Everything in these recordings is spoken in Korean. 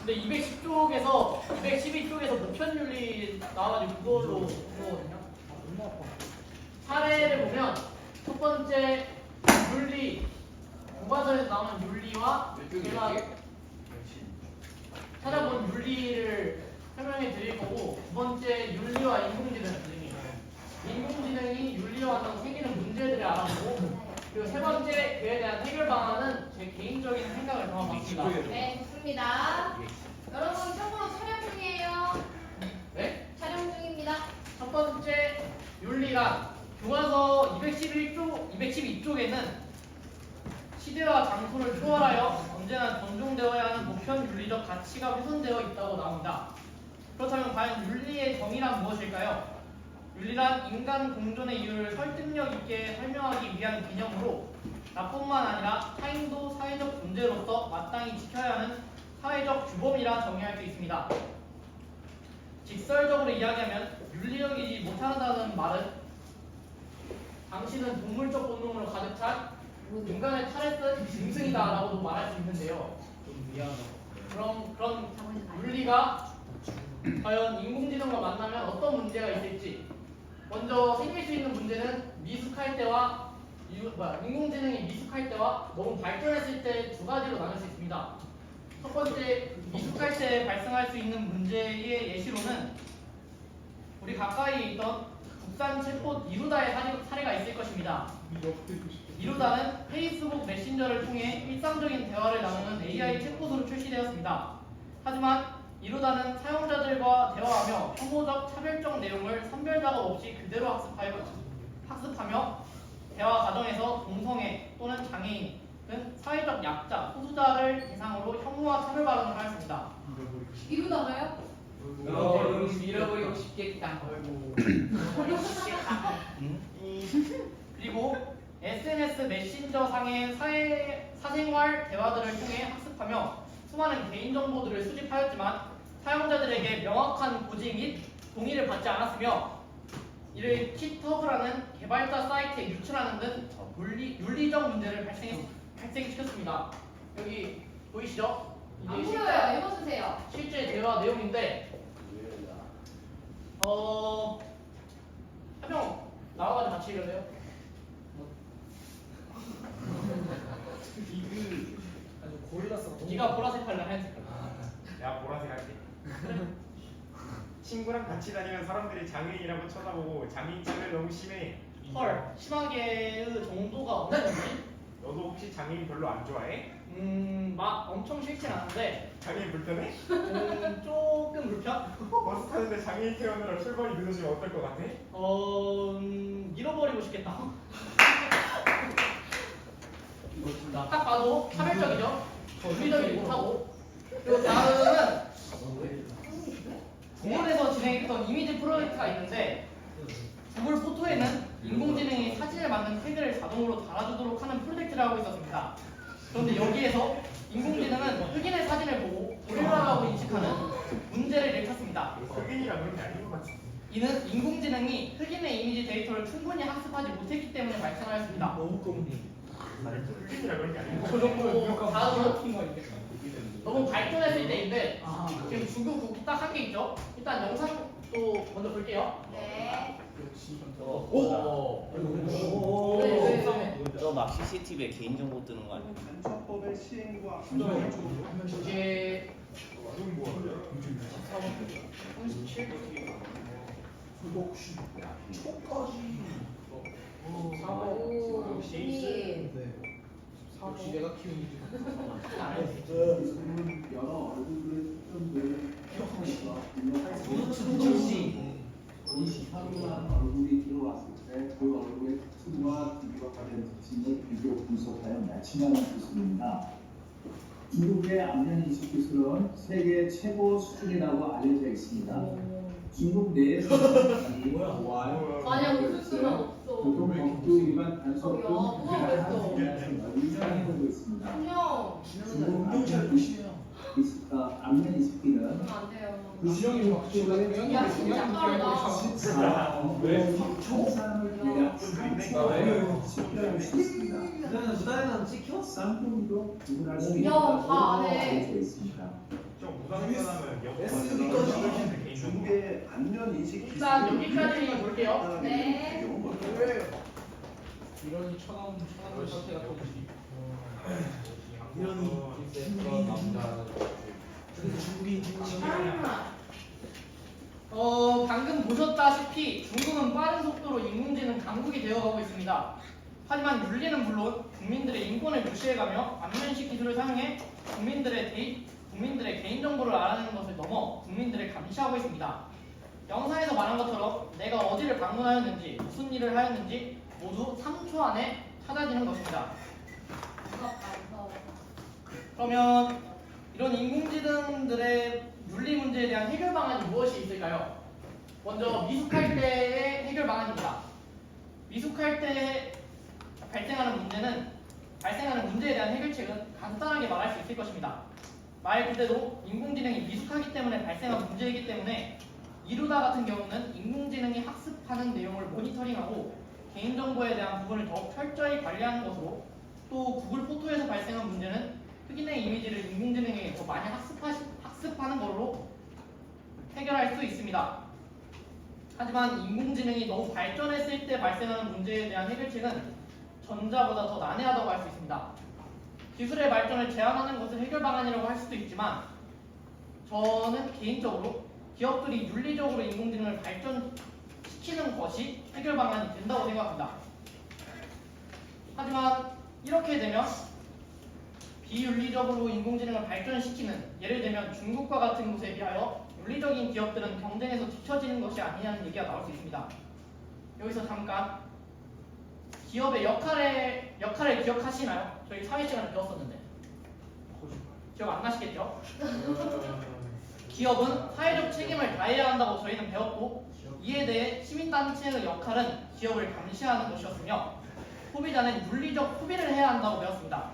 근데 210쪽에서 212쪽에서 보편윤리 나와가지고 그걸로 보거든요. 사례를 보면 첫 번째 윤리 교과서에서 나오는 윤리와 제가 찾아본 윤리를 설명해 드릴 거고, 두 번째 윤리와 인공지능 등이에요. 인공지능이 윤리와 관련 생기는 문제들을 알아보고, 그리고 세 번째 그에 대한 해결 방안은 제 개인적인 생각을 담아봤습니다. 네, 좋습니다. 여러분 참고로 촬영 중이에요. 네? 촬영 중입니다. 첫 번째 윤리란 교과서 212쪽에는 시대와 장소를 초월하여 언제나 존중되어야 하는 보편 윤리적 가치가 훼손되어 있다고 나옵니다. 그렇다면 과연 윤리의 정의란 무엇일까요? 윤리란 인간 공존의 이유를 설득력 있게 설명하기 위한 개념으로 나뿐만 아니라 타인도 사회적 존재로서 마땅히 지켜야 하는 사회적 규범이라 정의할 수 있습니다. 직설적으로 이야기하면 윤리적이지 못하다는 말은 당신은 동물적 본능으로 가득 찬 인간의 탈에 쓴 짐승이다라고도 말할 수 있는데요. 그런 윤리가 과연 인공지능과 만나면 어떤 문제가 있을지. 먼저 생길 수 있는 문제는 인공지능이 미숙할 때와 너무 발전했을 때 두 가지로 나눌 수 있습니다. 첫 번째, 미숙할 때 발생할 수 있는 문제의 예시로는 우리 가까이에 있던 국산 챗봇 이루다의 사례가 있을 것입니다. 이루다는 페이스북 메신저를 통해 일상적인 대화를 나누는 AI 챗봇으로 출시되었습니다. 하지만 이루다는 사용자들과 대화하며 혐오적, 차별적 내용을 선별 작업 없이 그대로 학습하며 대화 과정에서 동성애 또는 장애인 등 사회적 약자, 소수자를 대상으로 혐오와 차별 발언을 하였습니다. 이루다가요? 잃어버리고 싶겠다. 그리고 SNS 메신저 상의 사생활 대화들을 통해 학습하며 수많은 개인정보들을 수집하였지만 사용자들에게 명확한 고지 및 동의를 받지 않았으며 이를 키터브라는 개발자 사이트에 유출하는 등 윤리적 문제를 발생시켰습니다. 여기 보이시죠? 안 이게 보여요. 읽어주세요. 실제 대화 내용인데 한 명 나와가지고 같이 읽을래요? 아주 골랐어. 네가 보라색 할래 하얀색 할래? 야 보라색 할게. 친구랑 같이 다니는 사람들이 장애인이라고 쳐다보고 장애인 차별 너무 심해. 헐, 심하게의 정도가 어느 정도지? 너도 혹시 장애인 별로 안 좋아해? 막 엄청 싫진 않은데 장애인 불편해? 조금 불편? 버스 타는데 장애인 태우느라 출발이 늦어지면 어떨 것 같아? 잃어버리고 싶겠다. 딱 봐도 차별적이죠? 윤리적이지 못하고. 그리고 다음은 구글에서 진행했던 이미지 프로젝트가 있는데 구글 포토에는 인공지능이 사진을 만든 태그를 자동으로 달아주도록 하는 프로젝트를 하고 있었습니다. 그런데 여기에서 인공지능은 흑인의 사진을 보고 고릴라라고 인식하는 문제를 일으켰습니다. 흑인이라 그런 게 아닌 것 같아. 이는 인공지능이 흑인의 이미지 데이터를 충분히 학습하지 못했기 때문에 발생하였습니다. 흑인이라 그런 게 아닌 것 그 같아. 정도 다음은 너무 발전했을 때인데 지금 중국 국기 딱 한 개 있죠? 일단 영상도 먼저 볼게요. 네. 저 막 CCTV에 개인정보 뜨는 거 아니야? 간첩법의 시행과 이게 이건 뭐야? 37? 님. 역시 내가 키우는 여러 얼굴들의 특징들을 하루만 얼굴이 들어왔을 때 그 얼굴의 특징과 비교가 된 특징을 비교 분석하여 매칭하는 기술입니다. 중국의 안면 인식 기술은 세계 최고 수준이라고 알려져 있습니다. 중국 내에서 만약 웃을 수는 없어. 보통 법규 위반 단속 등 뭐가 그랬어? 유지하고 있습니다. 안녕. 중국 안면 인식기는 그러면 안 돼요. 지영이 막 야, 진짜 빠르다. 사람을 대략 3초에 식별할 수 있습니다. 그러면 무단에는 찍혀? 쌍둥이도 구분할 수 야, 있다고 다 안 해. 알려져 있습니다. 좀 무상변하면 SB까지 개인정보. 중개 안면 인식 일단 여기까지 볼게요. 네. 이런이 천원 상태 같은 방금 보셨다시피 중국은 빠른 속도로 인공지능 강국이 되어가고 있습니다. 하지만 윤리는 물론 국민들의 인권을 무시해가며 안면식 기술을 사용해 국민들의 개인정보를 알아내는 것을 넘어 국민들을 감시하고 있습니다. 영상에서 말한 것처럼 내가 어디를 방문하였는지 무슨 일을 하였는지 모두 3초 안에 찾아지는 것입니다. 무섭다, 무서워. 그러면 이런 인공지능들의 윤리 문제에 대한 해결 방안이 무엇이 있을까요? 먼저 미숙할 때의 해결 방안입니다. 미숙할 때 발생하는 문제에 대한 해결책은 간단하게 말할 수 있을 것입니다. 말 그대로 인공지능이 미숙하기 때문에 발생한 문제이기 때문에 이루다 같은 경우는 인공지능이 학습하는 내용을 모니터링하고 개인정보에 대한 부분을 더욱 철저히 관리하는 것으로, 또 구글 포토에서 발생한 문제는 흑인의 이미지를 인공지능에게 더 많이 학습하는 걸로 해결할 수 있습니다. 하지만 인공지능이 너무 발전했을 때 발생하는 문제에 대한 해결책은 전자보다 더 난해하다고 할 수 있습니다. 기술의 발전을 제한하는 것을 해결 방안이라고 할 수도 있지만 저는 개인적으로 기업들이 윤리적으로 인공지능을 발전시키는 것이 해결 방안이 된다고 생각합니다. 하지만 이렇게 되면 비윤리적으로 인공지능을 발전시키는, 예를 들면 중국과 같은 곳에 비하여 윤리적인 기업들은 경쟁에서 뒤처지는 것이 아니냐는 얘기가 나올 수 있습니다. 여기서 잠깐 기업의 역할을 기억하시나요? 저희 사회 시간에 배웠었는데 기억 안 나시겠죠? 기업은 사회적 책임을 다해야 한다고 저희는 배웠고, 이에 대해 시민단체의 역할은 기업을 감시하는 것이었으며 소비자는 윤리적 소비를 해야 한다고 배웠습니다.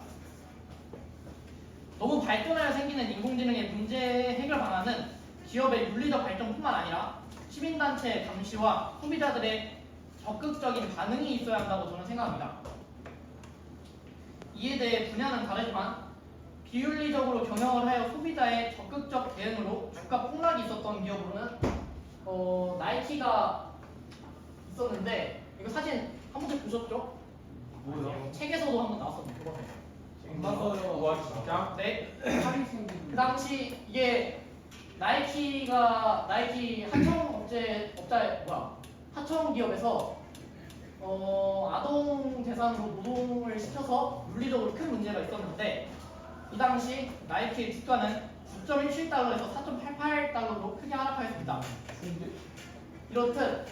너무 발전하여 생기는 인공지능의 문제 해결 방안은 기업의 윤리적 발전뿐만 아니라 시민단체의 감시와 소비자들의 적극적인 반응이 있어야 한다고 저는 생각합니다. 이에 대해 분야는 다르지만 비윤리적으로 경영을 하여 소비자의 적극적 대응으로 주가 폭락이 있었던 기업으로는 나이키가 있었는데, 이거 사진 한 번씩 보셨죠? 뭐야? 책에서도 한번 나왔었는데 그거는. 안 맞아요. 와 진짜? 네. 그 당시 이게 나이키 하청 기업에서 아동 대상으로 노동을 시켜서 물리적으로 큰 문제가 있었는데, 이 당시 나이키의 주가는 9.17달러에서 4.88달러로 크게 하락하였습니다. 이렇듯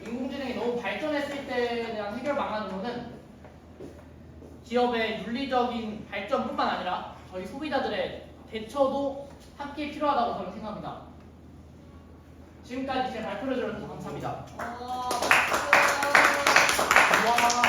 인공지능이 너무 발전했을 때에 대한 해결 방안으로는 기업의 윤리적인 발전뿐만 아니라 저희 소비자들의 대처도 함께 필요하다고 저는 생각합니다. 지금까지 제 발표를 들어주셔서 감사합니다. 어, 와.